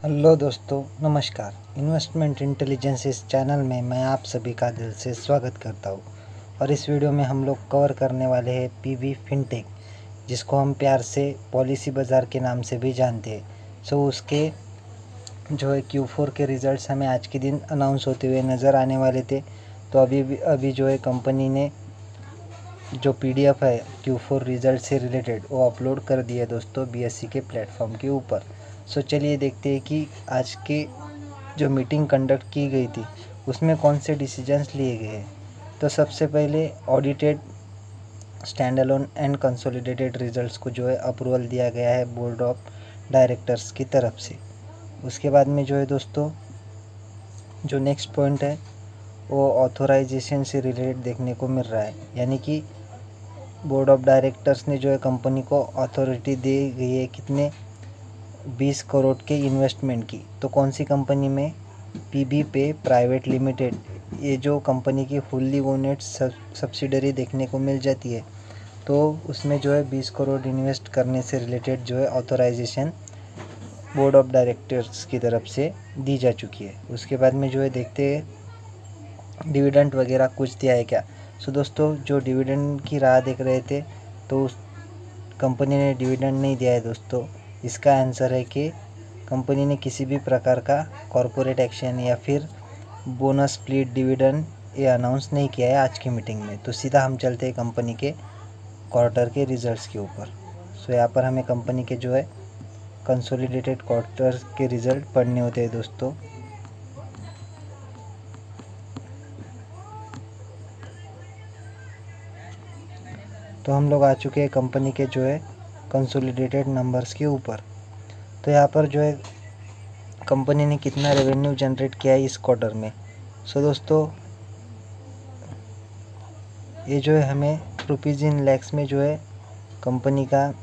Hello दोस्तों, नमस्कार। Investment intelligence इस चैनल में मैं आप सभी का दिल से स्वागत करता हूँ। और इस वीडियो में हम लोग कवर करने वाले हैं पीवी फिनटेक, जिसको हम प्यार से पॉलिसी बाज़ार के नाम से भी जानते हैं। सो उसके जो है Q4 के रिज़ल्ट्स हमें आज के दिन अनाउंस होते हुए नज़र आने वाले थे। तो अभी जो है कंपनी ने जो PDF है Q4 रिज़ल्ट से रिलेटेड वो अपलोड कर दिया है दोस्तों BSE के प्लेटफॉर्म के ऊपर। सो चलिए देखते हैं कि आज के जो मीटिंग कंडक्ट की गई थी उसमें कौन से डिसीजंस लिए गए हैं। तो सबसे पहले audited stand alone and consolidated results को जो है अप्रूवल दिया गया है बोर्ड ऑफ डायरेक्टर्स की तरफ से। उसके बाद में जो है दोस्तों जो नेक्स्ट पॉइंट है वो ऑथोराइजेशन से रिलेटेड देखने को मिल रहा है, यानी कि बोर्ड ऑफ डायरेक्टर्स ने जो है कंपनी को अथॉरिटी दी गई है कितने 20 करोड़ के इन्वेस्टमेंट की। तो कौन सी कंपनी में? पीबी पे प्राइवेट लिमिटेड, ये जो कंपनी की फुल्ली ओनेड सब्सिडरी देखने को मिल जाती है। तो उसमें जो है 20 करोड़ इन्वेस्ट करने से रिलेटेड जो है ऑथोराइजेशन बोर्ड ऑफ डायरेक्टर्स की तरफ से दी जा चुकी है। उसके बाद में जो है देखते हैं डिविडेंड वगैरह कुछ दिया है क्या। सो दोस्तों जो डिविडेंड की राह देख रहे थे तो उस कंपनी ने डिविडेंड नहीं दिया है दोस्तों। इसका आंसर है कि कंपनी ने किसी भी प्रकार का कॉरपोरेट एक्शन या फिर बोनस स्प्लिट डिविडेंड ये अनाउंस नहीं किया है आज की मीटिंग में। तो सीधा हम चलते हैं कंपनी के क्वार्टर के रिजल्ट्स के ऊपर। सो यहाँ पर हमें कंपनी के जो है कंसोलिडेटेड क्वार्टर के रिज़ल्ट पढ़ने होते हैं दोस्तों। तो हम लोग आ चुके हैं कंपनी के जो है कंसोलिडेटेड नंबर्स के ऊपर। तो यहाँ पर जो है कंपनी ने कितना रेवेन्यू जनरेट किया है इस क्वार्टर में। सो दोस्तों ये जो है हमें रुपीज़ इन लैक्स में जो है कंपनी का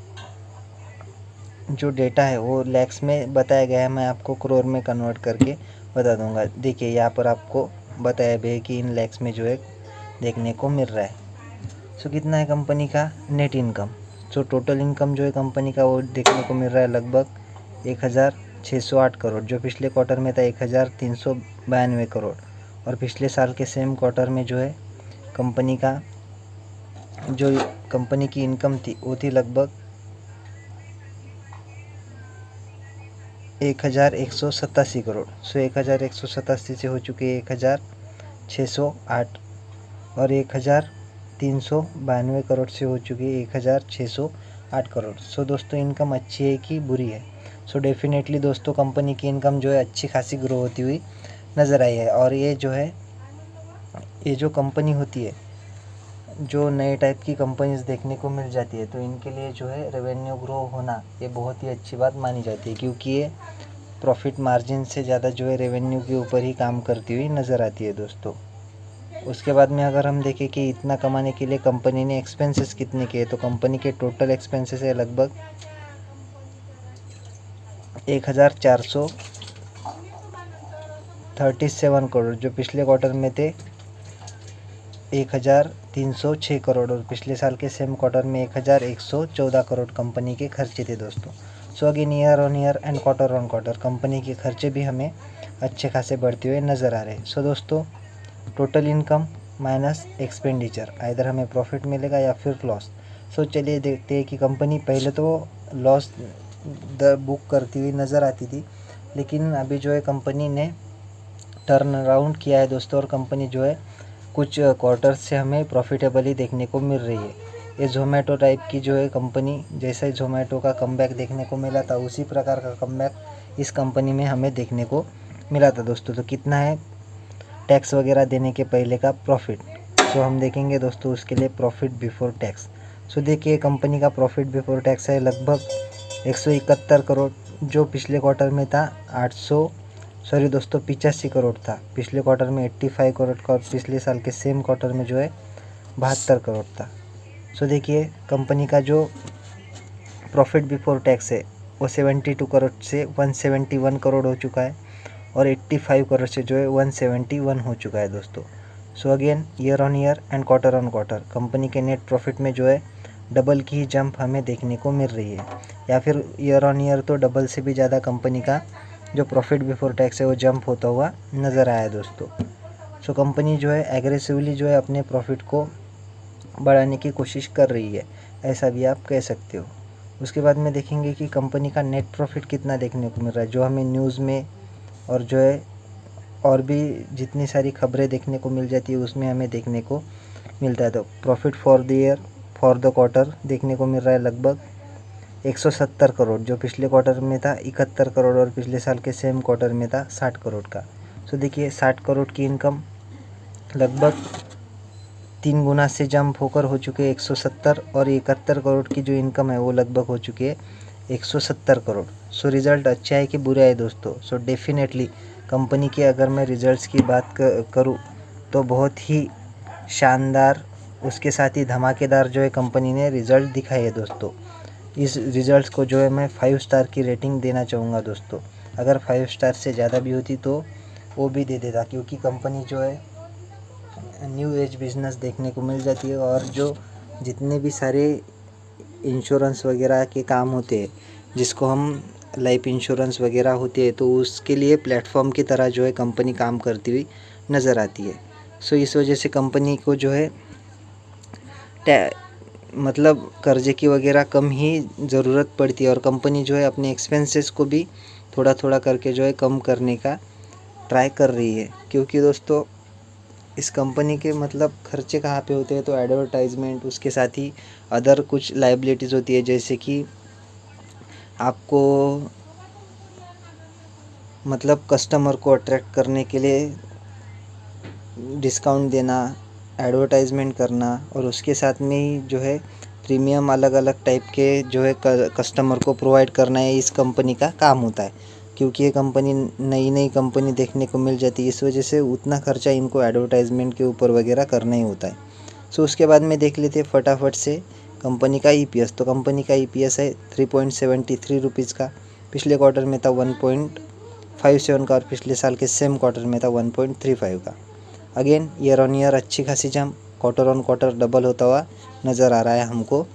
जो डेटा है वो लैक्स में बताया गया है। मैं आपको करोड़ में कन्वर्ट करके बता दूंगा। देखिए यहाँ पर आपको बताया भी है कि इन लैक्स में जो है देखने को मिल रहा है। सो कितना है कंपनी का net income. So total income जो है कंपनी का वो देखने को मिल रहा है लगभग 1608 करोड़, जो पिछले क्वार्टर में था 1392 करोड़। और पिछले साल के सेम क्वार्टर में जो है कंपनी का जो कंपनी की इनकम थी वो थी लगभग 1187 करोड़। सो 1187 से हो चुके 1608 और 1392 करोड़ से हो चुकी है 1608 करोड़। सो दोस्तों इनकम अच्छी है कि बुरी है? सो डेफिनेटली दोस्तों कंपनी की इनकम जो है अच्छी खासी ग्रो होती हुई नज़र आई है। और ये जो है ये जो कंपनी होती है, जो नए टाइप की कंपनीज देखने को मिल जाती है, तो इनके लिए जो है रेवेन्यू ग्रो होना ये बहुत ही अच्छी बात मानी जाती है, क्योंकि ये प्रॉफिट मार्जिन से ज़्यादा जो है रेवेन्यू के ऊपर ही काम करती हुई नज़र आती है दोस्तों। उसके बाद में अगर हम देखें कि इतना कमाने के लिए कंपनी ने एक्सपेंसेस कितने किए, तो कंपनी के टोटल एक्सपेंसेस है लगभग 1437 करोड़, जो पिछले क्वार्टर में थे 1306 करोड़ और पिछले साल के सेम क्वार्टर में 1114 करोड़ कंपनी के खर्चे थे दोस्तों। So again year on year and quarter on quarter company के खर्चे भी हमें अच्छे खासे बढ़ते हुए नज़र आ रहे हैं। सो दोस्तों total income minus expenditure, either हमें प्रॉफिट मिलेगा या फिर लॉस। सो चलिए देखते हैं कि कंपनी पहले तो लॉस बुक करती हुई नज़र आती थी, लेकिन अभी जो है कंपनी ने टर्न अराउंड किया है दोस्तों, और कंपनी जो है कुछ क्वार्टर्स से हमें प्रॉफिटेबली देखने को मिल रही है। ये जोमेटो टाइप की जो है कंपनी, जैसे जोमेटो का कमबैक देखने को मिला था उसी प्रकार का कमबैक इस कंपनी में हमें देखने को मिला था दोस्तों। तो कितना है टैक्स वगैरह देने के पहले का प्रॉफिट, सो हम देखेंगे दोस्तों उसके लिए प्रॉफिट बिफोर टैक्स। सो देखिए कंपनी का प्रॉफिट बिफोर टैक्स है लगभग 171 करोड़, जो पिछले क्वार्टर में था 85 करोड़ था। पिछले क्वार्टर में 85 करोड़ का और पिछले साल के सेम क्वार्टर में जो है 72 करोड़ था। सो देखिए कंपनी का जो प्रॉफिट बिफोर टैक्स है वो 72 करोड़ से 171 करोड़ हो चुका है और 85 करोड़ से जो है 171 हो चुका है दोस्तों। So again year on year and quarter on quarter company के नेट प्रॉफिट में जो है डबल की जंप हमें देखने को मिल रही है, या फिर ईयर ऑन ईयर तो डबल से भी ज़्यादा कंपनी का जो प्रॉफिट बिफोर टैक्स है वो जंप होता हुआ नज़र आया दोस्तों। सो कंपनी जो है एग्रेसिवली जो है अपने प्रॉफिट को बढ़ाने की कोशिश कर रही है, ऐसा भी आप कह सकते हो। उसके बाद में देखेंगे कि कंपनी का नेट प्रॉफिट कितना देखने को मिल रहा है, जो हमें न्यूज़ में और जो है और भी जितनी सारी खबरें देखने को मिल जाती है उसमें हमें देखने को मिलता है। तो profit for the year for the quarter देखने को मिल रहा है लगभग 170 करोड़, जो पिछले क्वार्टर में था 71 करोड़ और पिछले साल के सेम क्वार्टर में था 60 करोड़ का। सो देखिए 60 करोड़ की इनकम लगभग 3 गुना से जंप होकर हो चुके हैं 170, और 71 करोड़ की जो इनकम है वो लगभग हो चुकी है 170 करोड़। सो रिज़ल्ट अच्छा है कि बुरा है दोस्तों? सो डेफिनेटली कंपनी के अगर मैं रिज़ल्ट्स की बात करूँ तो बहुत ही शानदार, उसके साथ ही धमाकेदार जो है कंपनी ने रिज़ल्ट दिखाए है दोस्तों। इस रिज़ल्ट्स को जो है मैं 5 स्टार की रेटिंग देना चाहूँगा दोस्तों। अगर 5 स्टार से ज़्यादा भी होती तो वो भी दे देता, क्योंकि कंपनी जो है न्यू एज बिज़नेस देखने को मिल जाती है, और जो जितने भी सारे इंश्योरेंस वगैरह के काम होते हैं, जिसको हम लाइफ इंश्योरेंस वगैरह होती है, तो उसके लिए प्लेटफॉर्म की तरह जो है कंपनी काम करती हुई नज़र आती है। सो इस वजह से कंपनी को जो है मतलब कर्जे की वगैरह कम ही ज़रूरत पड़ती है, और कंपनी जो है अपने एक्सपेंसेस को भी थोड़ा थोड़ा करके जो है कम करने का ट्राई कर रही है। क्योंकि दोस्तों इस कंपनी के मतलब खर्चे कहाँ पे होते हैं, तो एडवर्टाइजमेंट, उसके साथ ही अदर कुछ लाइबिलिटीज़ होती है, जैसे कि आपको मतलब कस्टमर को अट्रैक्ट करने के लिए डिस्काउंट देना, एडवर्टाइजमेंट करना, और उसके साथ में ही जो है प्रीमियम अलग अलग टाइप के जो है कस्टमर को प्रोवाइड करना है, इस कंपनी का काम होता है। क्योंकि ये कंपनी नई नई कंपनी देखने को मिल जाती है, इस वजह से उतना खर्चा इनको एडवर्टाइजमेंट के ऊपर वगैरह करना ही होता है। सो उसके बाद में देख लेते हैं फटाफट से कंपनी का ईपीएस। तो कंपनी का ईपीएस है 3.73 रुपीज़ का, पिछले क्वार्टर में था 1.57 का, और पिछले साल के सेम क्वार्टर में था 1.35 का। अगेन ईयर ऑन ईयर अच्छी खासी jump, quarter on quarter double होता हुआ नज़र आ रहा है हमको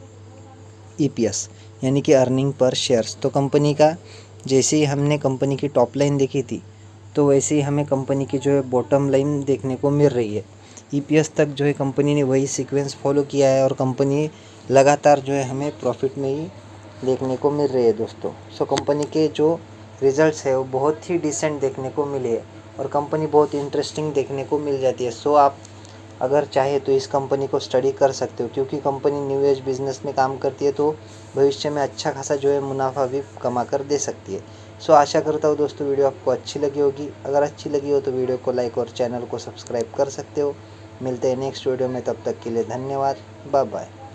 ईपीएस, यानी कि अर्निंग पर शेयर्स। तो कंपनी का जैसे ही हमने कंपनी की टॉप लाइन देखी थी, तो वैसे ही हमें कंपनी की जो है बॉटम लाइन देखने को मिल रही है। ईपीएस तक जो है कंपनी ने वही सीक्वेंस फॉलो किया है, और कंपनी लगातार जो है हमें प्रॉफिट में ही देखने को मिल रही है दोस्तों। सो कंपनी के जो रिज़ल्ट्स है वो बहुत ही डिसेंट देखने को मिले है, और कंपनी बहुत इंटरेस्टिंग देखने को मिल जाती है। सो आप अगर चाहे तो इस कंपनी को स्टडी कर सकते हो, क्योंकि कंपनी न्यू एज बिज़नेस में काम करती है, तो भविष्य में अच्छा खासा जो है मुनाफा भी कमा कर दे सकती है। सो आशा करता हूँ दोस्तों वीडियो आपको अच्छी लगी होगी। अगर अच्छी लगी हो तो वीडियो को लाइक और चैनल को सब्सक्राइब कर सकते हो। मिलते हैं नेक्स्ट वीडियो में, तब तक के लिए धन्यवाद, बाय बाय।